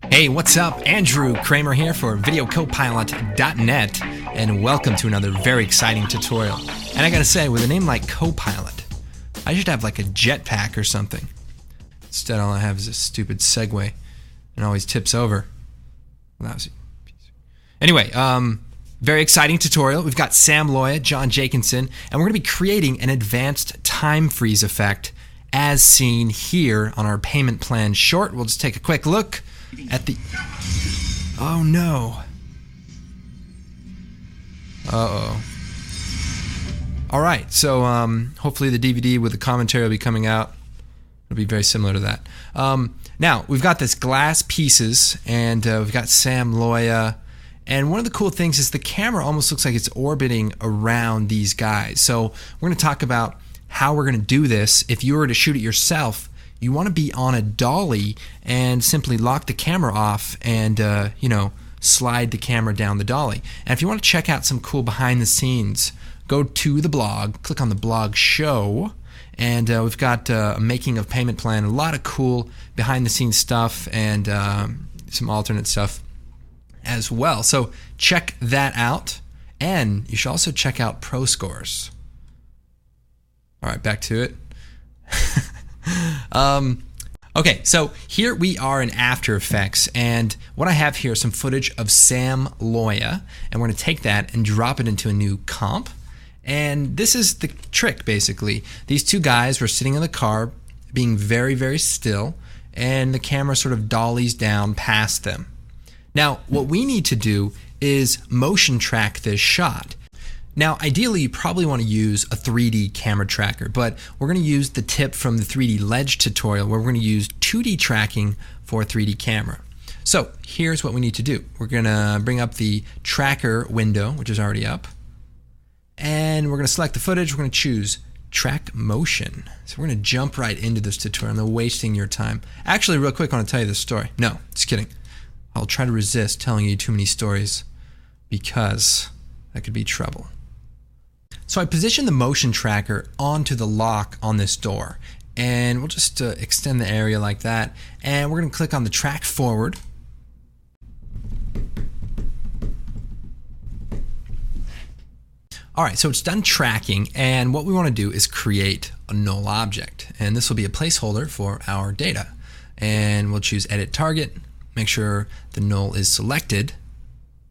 Hey, what's up? Andrew Kramer here for VideoCopilot.net, and welcome to another very exciting tutorial. And I gotta say, with a name like Copilot, I should have like a jetpack or something. Instead, all I have is a stupid Segway, and always tips over. Anyway, very exciting tutorial. We've got Sam Loya, John Jenkinson, and we're gonna be creating an advanced time freeze effect as seen here on our payment plan short. We'll just take a quick look at the... Oh no. Uh-oh. Alright, so hopefully the DVD with the commentary will be coming out. It'll be very similar to that. Now, we've got this glass pieces, and we've got Sam Loya. And one of the cool things is the camera almost looks like it's orbiting around these guys. So we're going to talk about how we're going to do this. If you were to shoot it yourself, you want to be on a dolly and simply lock the camera off and, slide the camera down the dolly. And if you want to check out some cool behind the scenes, go to the blog, click on the blog show, and we've got a making of payment plan, a lot of cool behind the scenes stuff and some alternate stuff as well. So check that out, and you should also check out Pro Scores. All right, back to it. Okay, so here we are in After Effects, and what I have here is some footage of Sam Loya, and we're going to take that and drop it into a new comp. And this is the trick, basically. These two guys were sitting in the car, being very, very still, and the camera sort of dollies down past them. Now, what we need to do is motion track this shot. Now, ideally, you probably want to use a 3D camera tracker, but we're going to use the tip from the 3D Ledge tutorial where we're going to use 2D tracking for a 3D camera. So here's what we need to do. We're going to bring up the tracker window, which is already up, and we're going to select the footage. We're going to choose Track Motion. So we're going to jump right into this tutorial. I'm not wasting your time. Actually, real quick, I want to tell you this story. No, just kidding. I'll try to resist telling you too many stories because that could be trouble. So I positioned the motion tracker onto the lock on this door, and we'll just extend the area like that, and we're going to click on the track forward. Alright, so it's done tracking, and what we want to do is create a null object, and this will be a placeholder for our data. And we'll choose Edit Target, make sure the null is selected,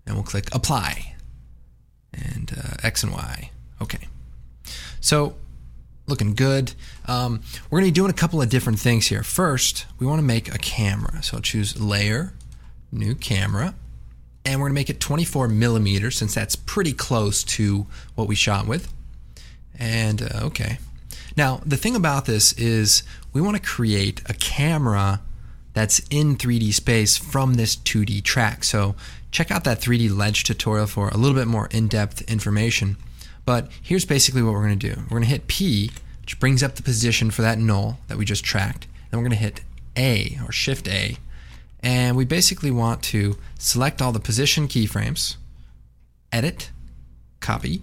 and we'll click Apply, and X and Y. Okay, so looking good. We're going to be doing a couple of different things here. First, we want to make a camera. So I'll choose Layer, New Camera, and we're going to make it 24 millimeters since that's pretty close to what we shot with. And okay. Now, the thing about this is we want to create a camera that's in 3D space from this 2D track. So check out that 3D Ledge tutorial for a little bit more in-depth information. But here's basically what we're going to do. We're going to hit P, which brings up the position for that null that we just tracked. Then we're going to hit A, or Shift A, and we basically want to select all the position keyframes, edit, copy,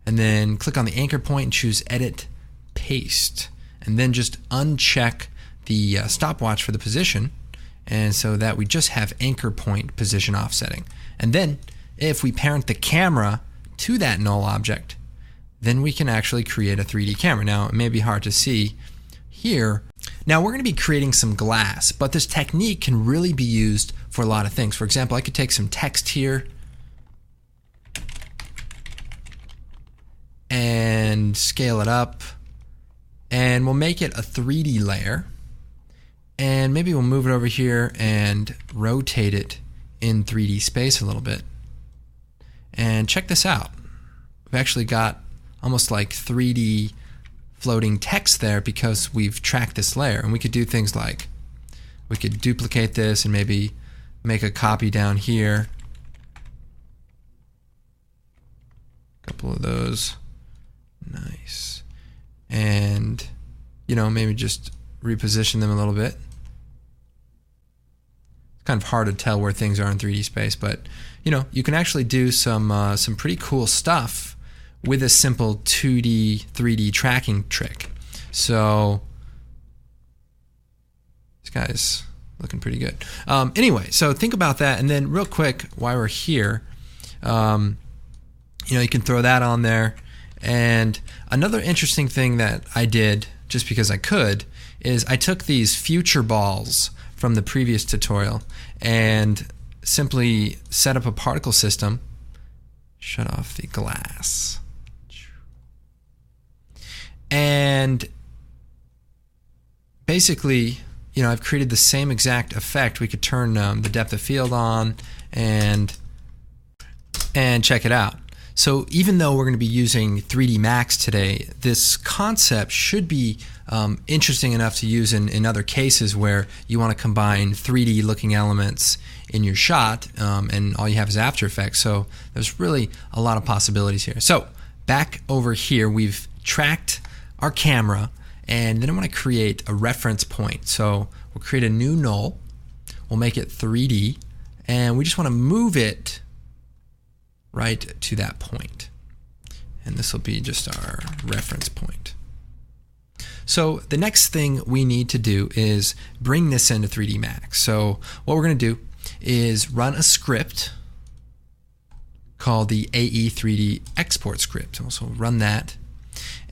and then click on the anchor point and choose Edit, Paste, and then just uncheck the stopwatch for the position, and so that we just have anchor point position offsetting. And then if we parent the camera to that null object, then we can actually create a 3D camera. Now, it may be hard to see here. Now, we're going to be creating some glass, but this technique can really be used for a lot of things. For example, I could take some text here and scale it up, and we'll make it a 3D layer, and maybe we'll move it over here and rotate it in 3D space a little bit. And check this out. We've actually got almost like 3D floating text there because we've tracked this layer. And we could do things like, we could duplicate this and maybe make a copy down here. A couple of those. Nice. And, maybe just reposition them a little bit. It's kind of hard to tell where things are in 3D space, but you can actually do some pretty cool stuff with a simple 2D, 3D tracking trick. So this guy's looking pretty good. Anyway, so think about that, and then real quick, while we're here, you can throw that on there. And another interesting thing that I did, just because I could, is I took these future balls from the previous tutorial and simply set up a particle system. Shut off the glass. And basically, I've created the same exact effect. We could turn the depth of field on and check it out. So even though we're going to be using 3D Max today, this concept should be interesting enough to use in other cases where you want to combine 3D looking elements in your shot, and all you have is After Effects. So there's really a lot of possibilities here. So back over here, we've tracked our camera, and then I want to create a reference point. So we'll create a new null, we'll make it 3D, and we just want to move it right to that point. And this will be just our reference point. So the next thing we need to do is bring this into 3D Max. So what we're going to do is run a script called the AE 3D export script. So run that,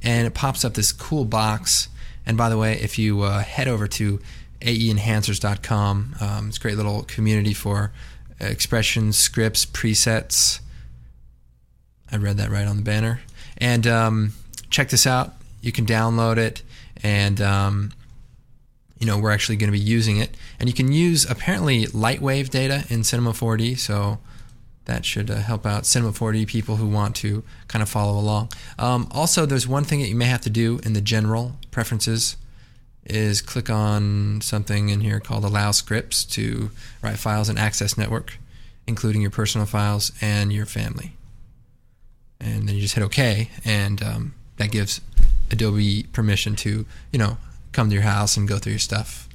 and it pops up this cool box. And by the way, if you head over to aeenhancers.com, it's a great little community for expressions, scripts, presets. I read that right on the banner. And check this out. You can download it, and we're actually going to be using it. And you can use apparently light wave data in Cinema 4D, so that should help out Cinema 4D people who want to kind of follow along. Also, there's one thing that you may have to do in the general preferences is click on something in here called Allow Scripts to write files in Access Network, including your personal files and your family. And then you just hit OK, and that gives Adobe permission to, come to your house and go through your stuff.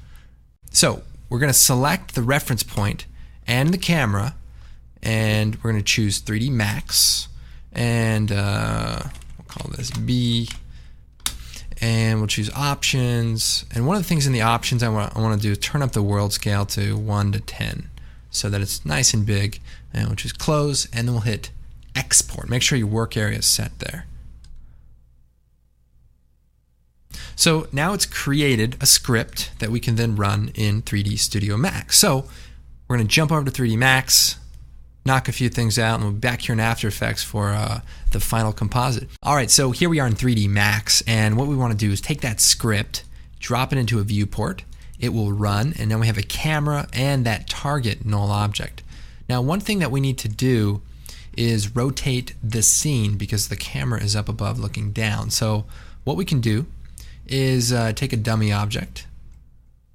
So we're going to select the reference point and the camera, and we're going to choose 3D Max, and we'll call this B, and we'll choose options. And one of the things in the options I want to do is turn up the world scale to 1 to 10 so that it's nice and big, and we'll choose close, and then we'll hit export. Make sure your work area is set there. So now it's created a script that we can then run in 3D Studio Max. So we're going to jump over to 3D Max, knock a few things out, and we'll be back here in After Effects for the final composite. All right, so here we are in 3D Max, and what we want to do is take that script, drop it into a viewport, it will run, and then we have a camera and that target null object. Now, one thing that we need to do is rotate the scene because the camera is up above looking down. So what we can do is take a dummy object,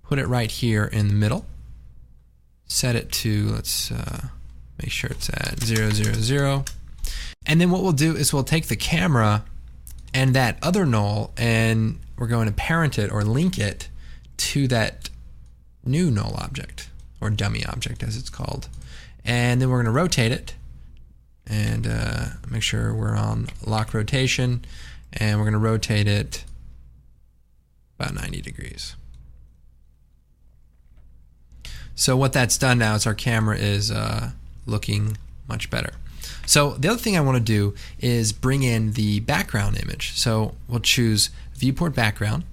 put it right here in the middle, set it to, let's make sure it's at 0, 0, 0. And then what we'll do is we'll take the camera and that other null, and we're going to parent it or link it to that new null object, or dummy object as it's called. And then we're going to rotate it, and make sure we're on lock rotation, and we're going to rotate it about 90 degrees. So what that's done now is our camera is looking much better. So the other thing I want to do is bring in the background image. So we'll choose viewport background,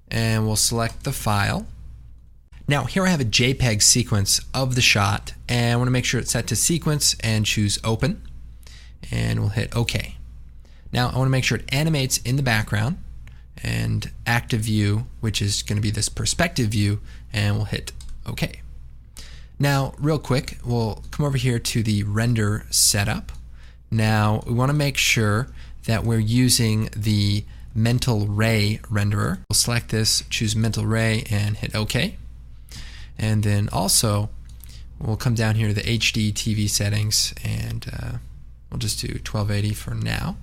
and we'll select the file. Now here I have a JPEG sequence of the shot, and I want to make sure it's set to sequence and choose open, and we'll hit OK. Now I want to make sure it animates in the background, and active view, which is going to be this perspective view, and we'll hit OK. Now real quick, we'll come over here to the render setup. Now we want to make sure that we're using the mental ray renderer. We'll select this, choose mental ray, and hit OK. And then also we'll come down here to the HD TV settings, and we'll just do 1280 for now,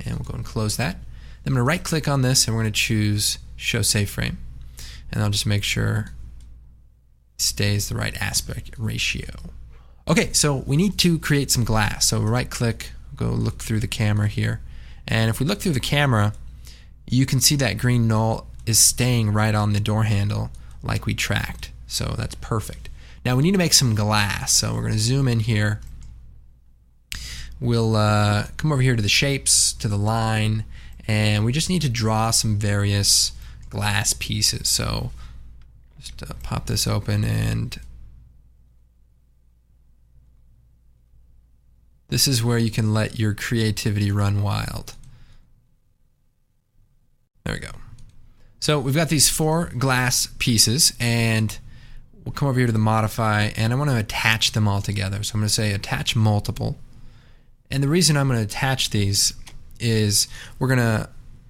and we'll go and close that. Then I'm going to right click on this, and we're going to choose show save frame, and I'll just make sure it stays the right aspect ratio. Okay, so we need to create some glass. So right click, go look through the camera here, and if we look through the camera, you can see that green null is staying right on the door handle like we tracked. So that's perfect. Now we need to make some glass. So we're going to zoom in here. We'll come over here to the shapes, to the line, and we just need to draw some various glass pieces. So just pop this open, and this is where you can let your creativity run wild. There we go. So we've got these 4 glass pieces, and we'll come over here to the modify, and I want to attach them all together. So I'm going to say attach multiple. And the reason I'm going to attach these is we're going to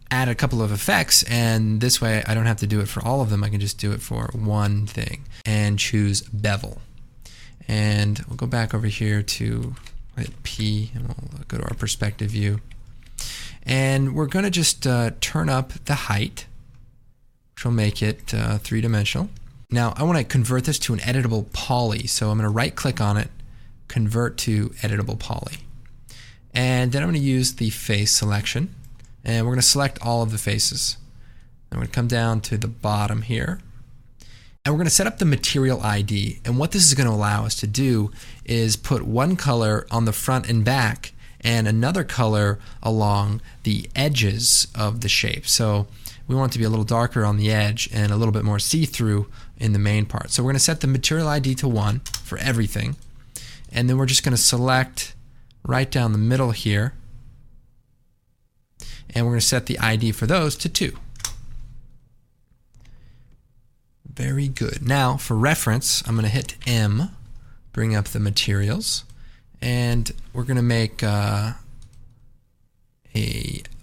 add a couple of effects, and this way I don't have to do it for all of them. I can just do it for one thing and choose bevel. And we'll go back over here to hit P, and we'll go to our perspective view. And we're going to just turn up the height, which will make it 3-dimensional. Now I want to convert this to an editable poly, so I'm going to right click on it, convert to editable poly. And then I'm going to use the face selection, and we're going to select all of the faces. I'm going to come down to the bottom here, and we're going to set up the material ID. And what this is going to allow us to do is put one color on the front and back and another color along the edges of the shape. So we want it to be a little darker on the edge and a little bit more see-through in the main part. So we're going to set the material ID to 1 for everything, and then we're just going to select right down the middle here, and we're going to set the ID for those to 2. Very good. Now for reference, I'm going to hit M, bring up the materials, and we're going to make a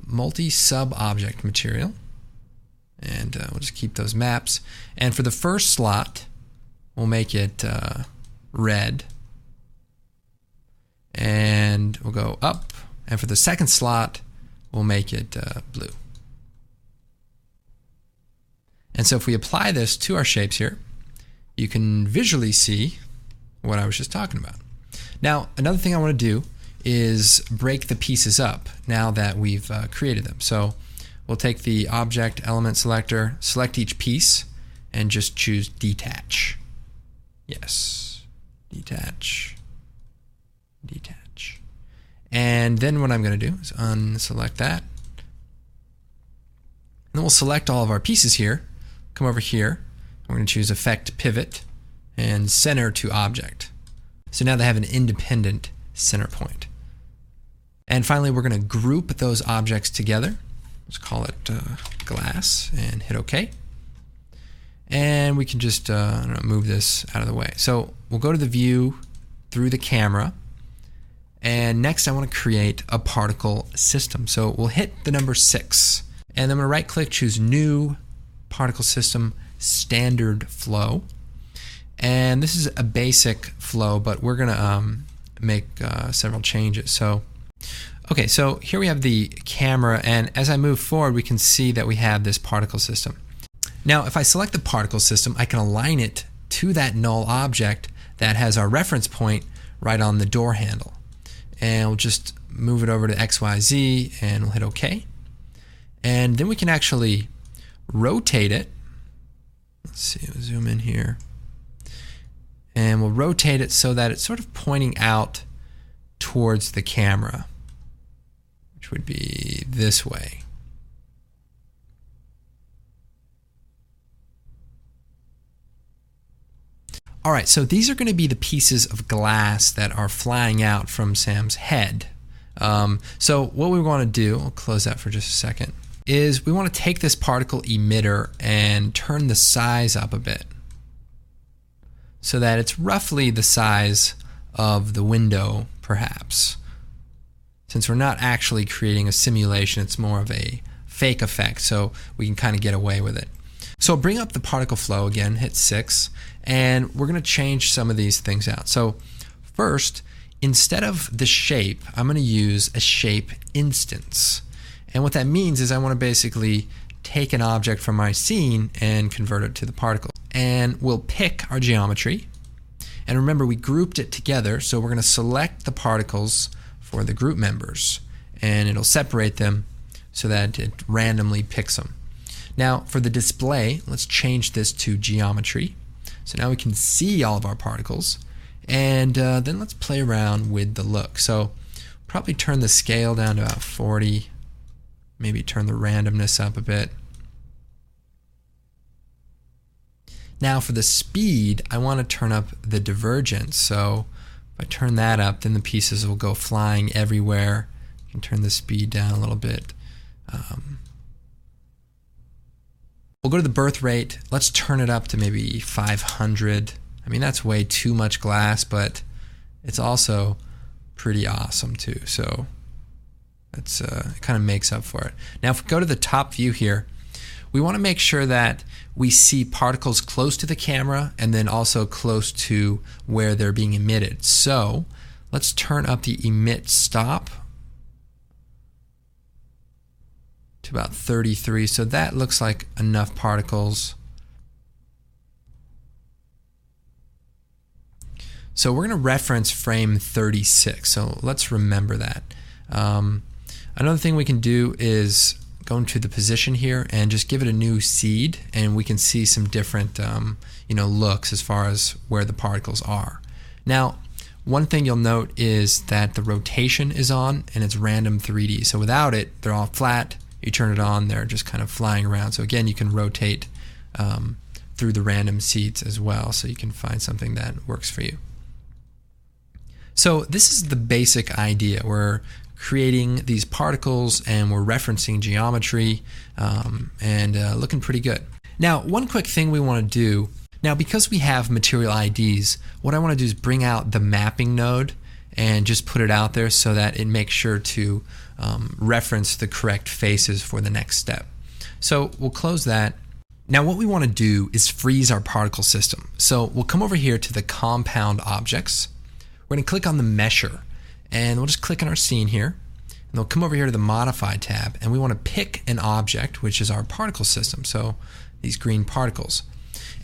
multi-sub object material, and we'll just keep those maps. And for the first slot, we'll make it red, and we'll go up, and for the second slot we'll make it blue. And so if we apply this to our shapes here, you can visually see what I was just talking about. Now another thing I want to do is break the pieces up now that we've created them. So we'll take the object element selector, select each piece, and just choose detach. Yes, detach. Detach. And then what I'm going to do is unselect that. And then we'll select all of our pieces here, come over here, we're going to choose Effect Pivot and Center to Object. So now they have an independent center point. And finally we're going to group those objects together. Let's call it glass and hit OK. And we can just I don't know, move this out of the way. So we'll go to the view through the camera. And next I want to create a particle system. So we'll hit the number 6. And then I'm going to right click, choose New Particle System, Standard Flow. And this is a basic flow, but we're going to make several changes. So, okay, so here we have the camera, and as I move forward we can see that we have this particle system. Now if I select the particle system, I can align it to that null object that has our reference point right on the door handle. And we'll just move it over to XYZ and we'll hit OK. And then we can actually rotate it. Let's see, we'll zoom in here. And we'll rotate it so that it's sort of pointing out towards the camera, which would be this way. All right, so these are going to be the pieces of glass that are flying out from Sam's head. So what we want to do, I'll close that for just a second, is we want to take this particle emitter and turn the size up a bit so that it's roughly the size of the window, perhaps. Since we're not actually creating a simulation, it's more of a fake effect, so we can kind of get away with it. So bring up the particle flow again, hit 6, and we're going to change some of these things out. So first, instead of the shape, I'm going to use a shape instance. And what that means is I want to basically take an object from my scene and convert it to the particle. And we'll pick our geometry. And remember, we grouped it together, so we're going to select the particles for the group members. And it'll separate them so that it randomly picks them. Now, for the display, let's change this to geometry. So now we can see all of our particles. And then let's play around with the look. So probably turn the scale down to about 40. Maybe turn the randomness up a bit. Now for the speed, I want to turn up the divergence. So if I turn that up, then the pieces will go flying everywhere. I can turn the speed down a little bit. We'll go to the birth rate. Let's turn it up to maybe 500. I mean, that's way too much glass, but it's also pretty awesome too. So that's it kind of makes up for it. Now, if we go to the top view here, we want to make sure that we see particles close to the camera and then also close to where they're being emitted. So let's turn up the emit stop to about 33. So that looks like enough particles. So we're going to reference frame 36. So let's remember that. Another thing we can do is go into the position here and just give it a new seed, and we can see some different looks as far as where the particles are. Now, one thing you'll note is that the rotation is on and it's random 3D. So without it, they're all flat. You turn it on, they're just kind of flying around. So again, you can rotate through the random seeds as well, so you can find something that works for you. So this is the basic idea. We're creating these particles and we're referencing geometry and looking pretty good. Now, one quick thing we want to do, now because we have material IDs, what I want to do is bring out the mapping node and just put it out there so that it makes sure to reference the correct faces for the next step. So we'll close that. Now what we want to do is freeze our particle system. So we'll come over here to the compound objects. We're going to click on the mesher, and we'll just click on our scene here, and we'll come over here to the modify tab, and we want to pick an object, which is our particle system, so these green particles.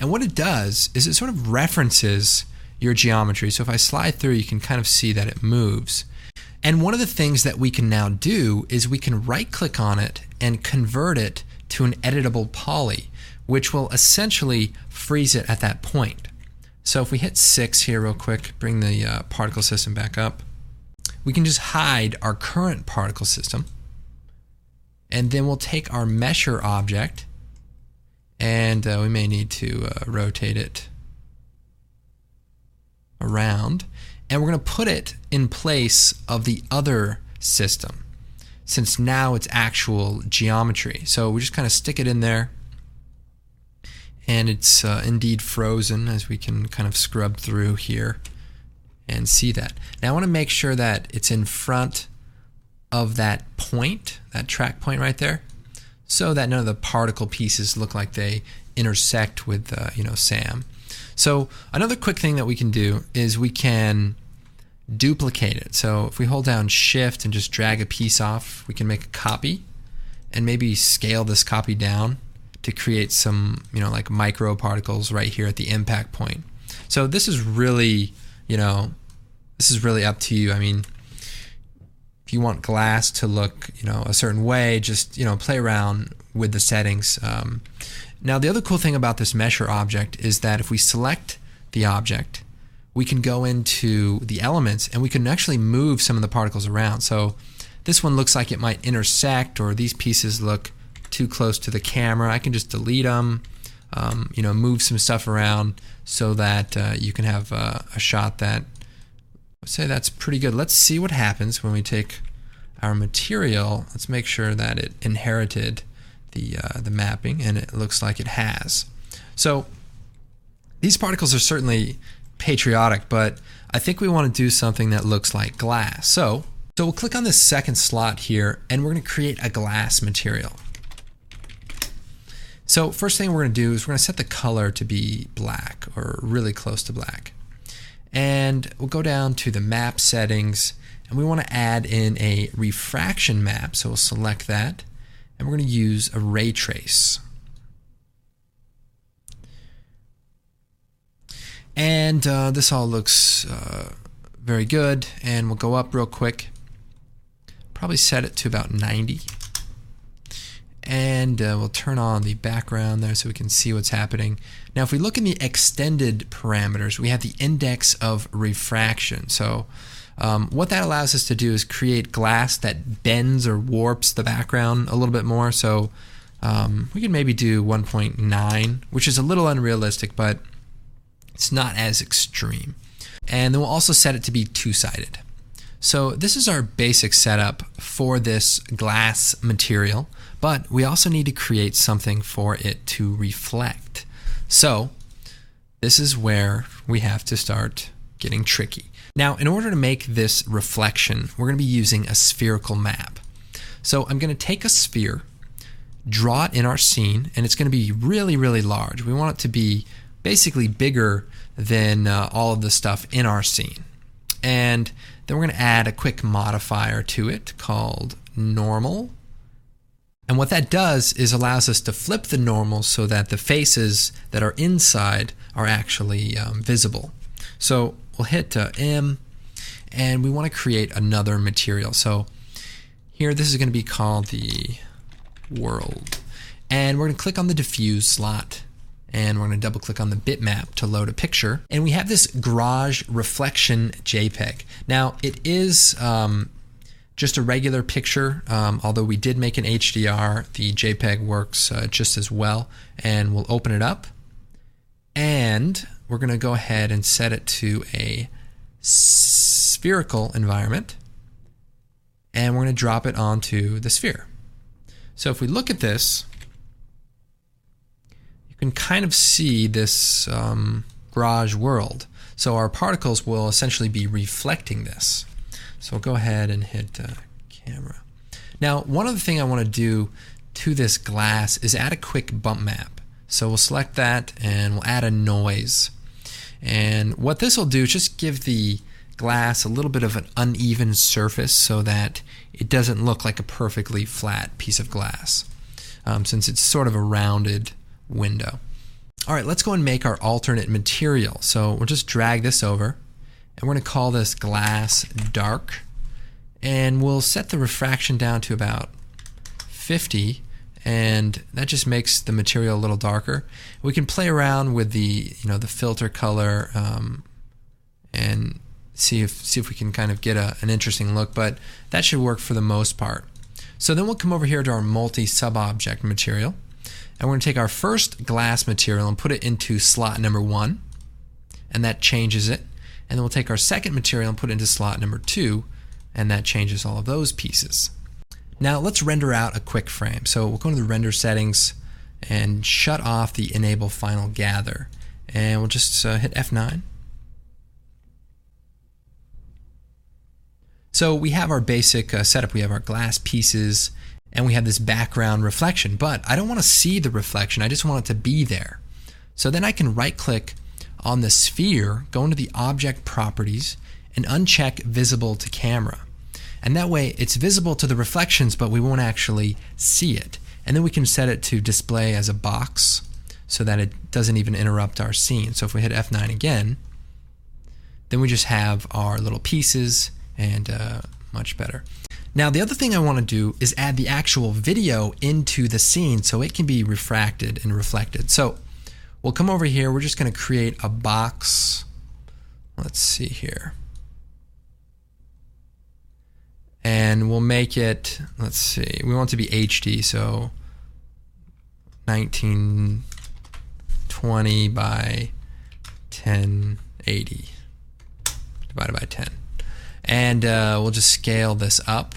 And what it does is it sort of references your geometry. So if I slide through, you can kind of see that it moves. And one of the things that we can now do is we can right click on it and convert it to an editable poly, which will essentially freeze it at that point. So if we hit 6 here real quick, bring the particle system back up, we can just hide our current particle system, and then we'll take our mesher object, and we may need to rotate it around, and we're going to put it in place of the other system, since now it's actual geometry. So we just kind of stick it in there, and it's indeed frozen, as we can kind of scrub through here and see that. Now I want to make sure that it's in front of that point, that track point right there, so that none of the particle pieces look like they intersect with SAM. So another quick thing that we can do is we can duplicate it. So if we hold down Shift and just drag a piece off, we can make a copy and maybe scale this copy down to create some like micro particles right here at the impact point. So this is really up to you. I mean, if you want glass to look a certain way, just play around with the settings. Now the other cool thing about this mesher object is that if we select the object, we can go into the elements and we can actually move some of the particles around. So this one looks like it might intersect, or these pieces look too close to the camera. I can just delete them, move some stuff around so that you can have a shot that, let's say, that's pretty good. Let's see what happens when we take our material. Let's make sure that it inherited the mapping, and it looks like it has. So these particles are certainly patriotic, but I think we want to do something that looks like glass. So we'll click on this second slot here, and we're going to create a glass material. So first thing we're going to do is we're going to set the color to be black, or really close to black. And we'll go down to the map settings, and we want to add in a refraction map. So we'll select that, and we're going to use a ray trace. And this all looks very good, and we'll go up real quick. Probably set it to about 90. And we'll turn on the background there so we can see what's happening. Now if we look in the extended parameters, we have the index of refraction. So what that allows us to do is create glass that bends or warps the background a little bit more. So we can maybe do 1.9, which is a little unrealistic, but it's not as extreme. And then we'll also set it to be two-sided. So this is our basic setup for this glass material, but we also need to create something for it to reflect. So this is where we have to start getting tricky. Now, in order to make this reflection, we're going to be using a spherical map. So I'm going to take a sphere, draw it in our scene, and it's going to be really, really large. We want it to be basically bigger than all of the stuff in our scene. And then we're going to add a quick modifier to it called normal. And what that does is allows us to flip the normal so that the faces that are inside are actually visible. So we'll hit M, and we want to create another material. So here, this is going to be called the world. And we're going to click on the diffuse slot, and we're going to double click on the bitmap to load a picture. And we have this garage reflection JPEG. Now it is just a regular picture, although we did make an HDR, the JPEG works just as well. And we'll open it up, and we're going to go ahead and set it to a spherical environment, and we're going to drop it onto the sphere. So if we look at this, you can kind of see this garage world. So our particles will essentially be reflecting this. So we'll go ahead and hit camera. Now, one other thing I want to do to this glass is add a quick bump map. So we'll select that, and we'll add a noise. And what this will do is just give the glass a little bit of an uneven surface so that it doesn't look like a perfectly flat piece of glass, since it's sort of a rounded window. All right, let's go and make our alternate material. So we'll just drag this over, and we're going to call this glass dark, and we'll set the refraction down to about 50, and that just makes the material a little darker. We can play around with the the filter color and see if we can kind of get an interesting look, but that should work for the most part. So then we'll come over here to our multi-sub-object material, and we're going to take our first glass material and put it into slot number 1, and that changes it. And then we'll take our second material and put it into slot number 2, and that changes all of those pieces. Now let's render out a quick frame. So we'll go to the render settings and shut off the enable final gather, and we'll just hit F9. So we have our basic setup. We have our glass pieces, and we have this background reflection, but I don't want to see the reflection. I just want it to be there. So then I can right click on the sphere, go into the object properties, and uncheck visible to camera. And that way it's visible to the reflections, but we won't actually see it. And then we can set it to display as a box so that it doesn't even interrupt our scene. So if we hit F9 again, then we just have our little pieces, and much better. Now the other thing I want to do is add the actual video into the scene so it can be refracted and reflected. So we'll come over here, we're just going to create a box. Let's see here. And we'll make it, let's see, we want it to be HD, so 1920 by 1080 divided by 10. And we'll just scale this up.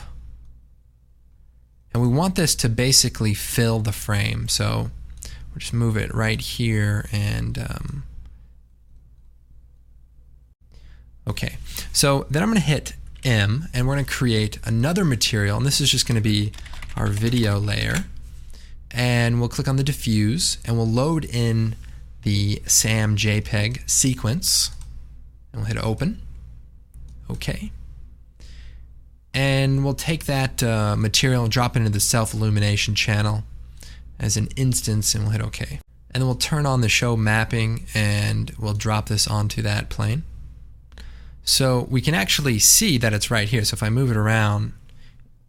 And we want this to basically fill the frame. So we'll just move it right here, and okay. So then I'm going to hit M, and we're going to create another material, and this is just going to be our video layer. And we'll click on the diffuse, and we'll load in the SAM JPEG sequence, and we'll hit open. Okay. And we'll take that material and drop it into the self-illumination channel as an instance, and we'll hit OK. And then we'll turn on the show mapping, and we'll drop this onto that plane. So we can actually see that it's right here. So if I move it around,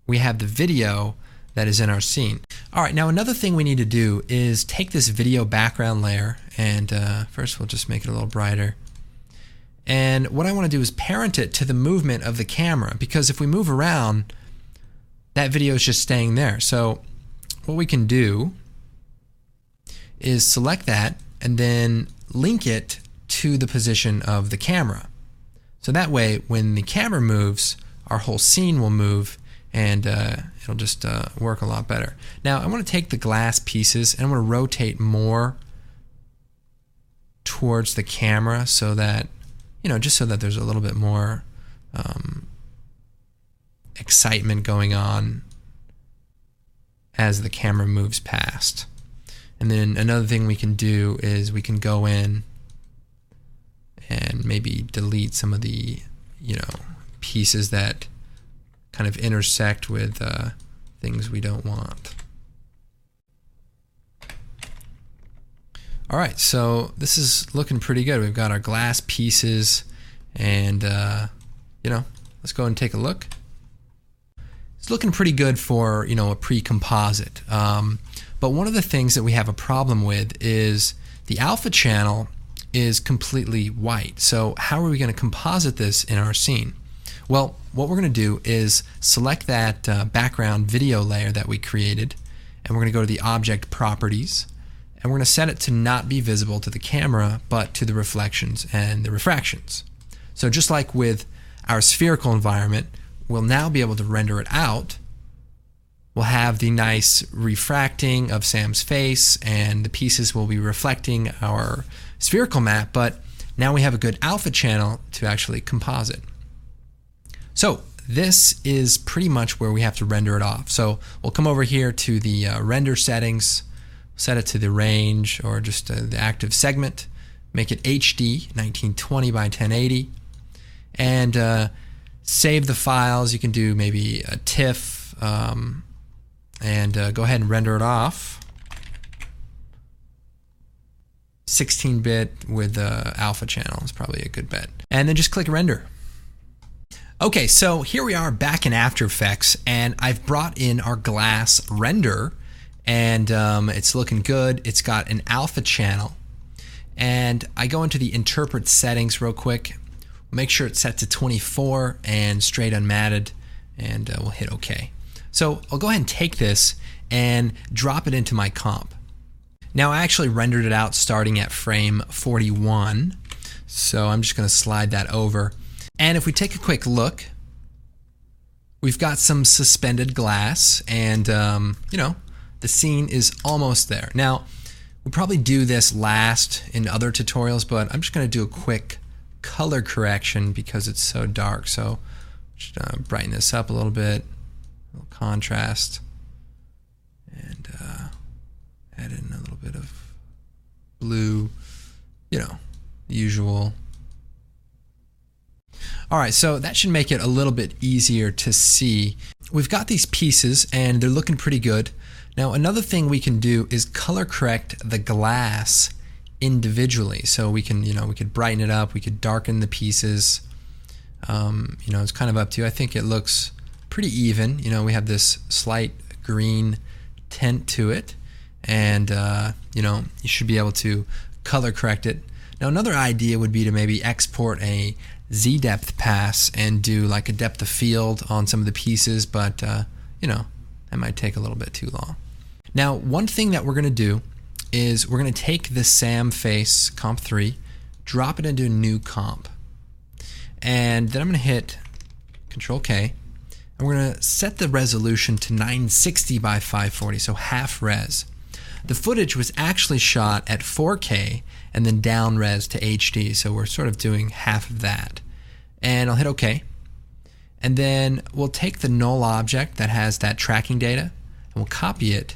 we have the video that is in our scene. All right, now another thing we need to do is take this video background layer, and first we'll just make it a little brighter. And what I want to do is parent it to the movement of the camera, because if we move around, that video is just staying there. So what we can do is select that and then link it to the position of the camera. So that way, when the camera moves, our whole scene will move, and it'll just work a lot better. Now I want to take the glass pieces and I want to rotate more towards the camera so that, just so that there's a little bit more excitement going on as the camera moves past. And then another thing we can do is we can go in and maybe delete some of the, pieces that kind of intersect with things we don't want. All right, so this is looking pretty good. We've got our glass pieces, and let's go and take a look. It's looking pretty good for a pre-composite. But one of the things that we have a problem with is the alpha channel is completely white. So how are we going to composite this in our scene? Well, what we're going to do is select that background video layer that we created, and we're going to go to the object properties, and we're going to set it to not be visible to the camera, but to the reflections and the refractions. So just like with our spherical environment, we'll now be able to render it out. We'll have the nice refracting of Sam's face, and the pieces will be reflecting our spherical map, but now we have a good alpha channel to actually composite. So this is pretty much where we have to render it off. So we'll come over here to the render settings, set it to the range or just the active segment, make it HD 1920 by 1080, and save the files. You can do maybe a TIFF, and go ahead and render it off. 16-bit with the alpha channel is probably a good bet. And then just click render. Okay, so here we are back in After Effects, and I've brought in our glass render, and it's looking good. It's got an alpha channel, and I go into the interpret settings real quick, make sure it's set to 24 and straight unmatted, and we'll hit OK. So I'll go ahead and take this and drop it into my comp. Now I actually rendered it out starting at frame 41, so I'm just going to slide that over. And if we take a quick look, we've got some suspended glass, and the scene is almost there. Now we'll probably do this last in other tutorials, but I'm just going to do a quick color correction because it's so dark. So just brighten this up a little bit, a little contrast, and add in a little bit of blue, the usual. All right, so that should make it a little bit easier to see. We've got these pieces and they're looking pretty good. Now another thing we can do is color correct the glass individually. So we can, we could brighten it up, we could darken the pieces. It's kind of up to you. I think it looks pretty even. We have this slight green tint to it, and you should be able to color correct it. Now another idea would be to maybe export a Z-depth pass and do like a depth of field on some of the pieces, but that might take a little bit too long. Now one thing that we're going to do is we're going to take the Sam face comp 3, drop it into a new comp, and then I'm going to hit Control K, and we're going to set the resolution to 960 by 540, so half res. The footage was actually shot at 4K and then down res to HD, so we're sort of doing half of that. And I'll hit OK. And then we'll take the null object that has that tracking data, and we'll copy it,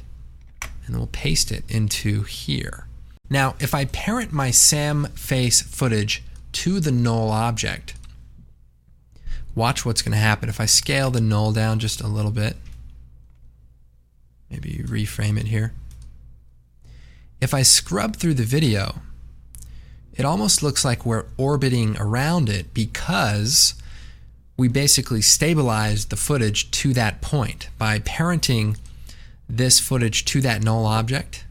and then we'll paste it into here. Now, if I parent my Sam face footage to the null object, watch what's going to happen. If I scale the null down just a little bit, maybe reframe it here. If I scrub through the video, it almost looks like we're orbiting around it because we basically stabilized the footage to that point by parenting this footage to that null object,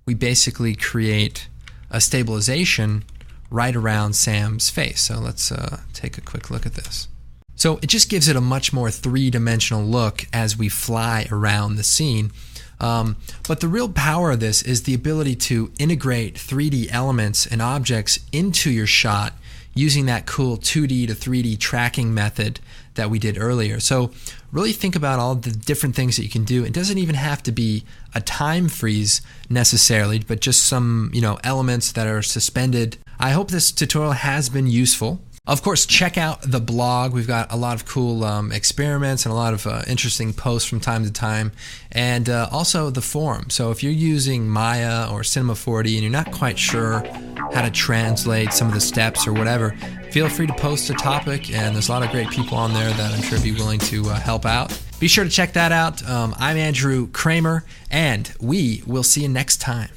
we basically create a stabilization right around Sam's face. So let's take a quick look at this. So it just gives it a much more three-dimensional look as we fly around the scene. But the real power of this is the ability to integrate 3D elements and objects into your shot using that cool 2D to 3D tracking method that we did earlier. So really think about all the different things that you can do. It doesn't even have to be a time freeze necessarily, but just some, elements that are suspended. I hope this tutorial has been useful. Of course, check out the blog. We've got a lot of cool experiments and a lot of interesting posts from time to time, and also the forum. So if you're using Maya or Cinema 4D and you're not quite sure how to translate some of the steps or whatever, feel free to post a topic, and there's a lot of great people on there that I'm sure be willing to help out. Be sure to check that out. I'm Andrew Kramer, and we will see you next time.